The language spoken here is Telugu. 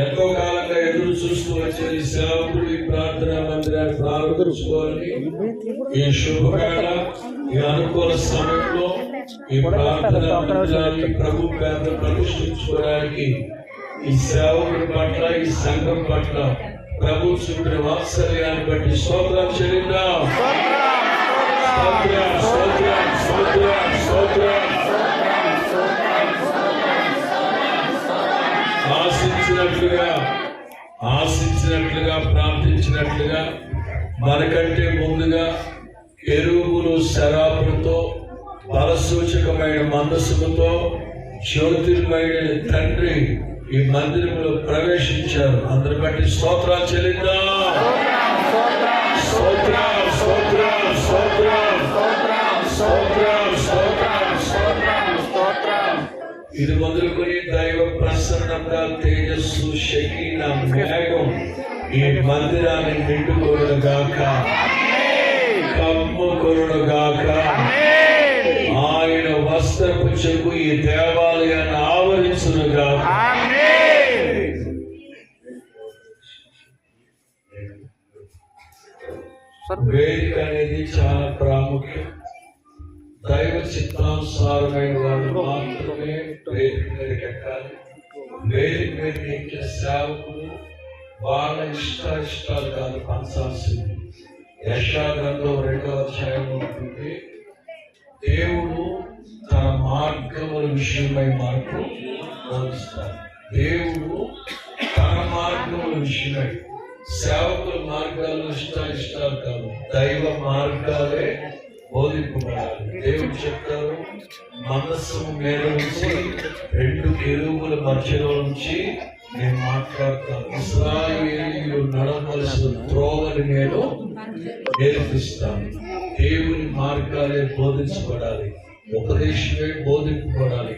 ఎంతో కాలంగా ఎదురు చూస్తూ వచ్చిన ఈ సేవకుడు ఈ ప్రార్థనా మందిరాన్ని ప్రారంభించుకోవాలని ఈ శుభవేళ ఈ అనుకూల సమయంలో ఈ ప్రార్థనా మందిరాన్ని ప్రభు పేద ప్రతిష్ఠించుకోవడానికి ఈ సేవకుడి పట్ల ఈ సంఘం పట్ల ప్రభు చూపిన వాత్సల్యాన్ని బట్టి స్తోత్రం చెల్లిద్దాం. ఆశించినట్లుగా ప్రార్థించినట్లుగా మనకంటే ముందుగా ఎరువులు శరాపులతో బలసూచకమైన మనస్సులతో జ్యోతిర్మయుడైన తండ్రి ఈ మందిరంలో ప్రవేశించారు. అందరి బట్టి స్తోత్రాలు చెల్లిద్దాం. ఇది మొదలుకొని దైవ ప్రసన్నత తేజస్సు శకీన మేఘం ఈ మందిరాన్ని నిండుకొనుగాక, కమ్ముకొనుగాక. ఆయన వస్త్రపు చెక్కు ఈ దేవాలయాన్ని ఆవరించునుగాక. వేదిక అనేది చాలా ప్రాముఖ్యం. దైవ చిత్తానుసారమైన వాళ్ళు మాత్రమే వేదిక మీదకి ఎక్కాలి. వేదిక మీద ఎక్కే సేవకులు వాళ్ళ ఇష్టాలు కాదు పంచాల్సింది. యెషయా గ్రంథం 2వ అధ్యాయంలో ఉంటుంది, దేవుడు తన మార్గముల విషయమై మార్పు బోధిస్తాడు. దేవుడు తన మార్గముల విషయమై, సేవకుల మార్గాలు ఇష్టాలు కాదు, దైవ మార్గాలే బోధింపబడాలి. దేవుడు చెప్తారు, మనస్సు మీద నుంచి 2 కెరూబుల మధ్యలో నుంచి నేను మాట్లాడతాను. ఇశ్రాయేలీయులు నడవలసిన త్రోవని నేను నేర్పిస్తాను. దేవుని మార్గాలే బోధించబడాలి, ఉపదేశమే బోధింపబడాలి.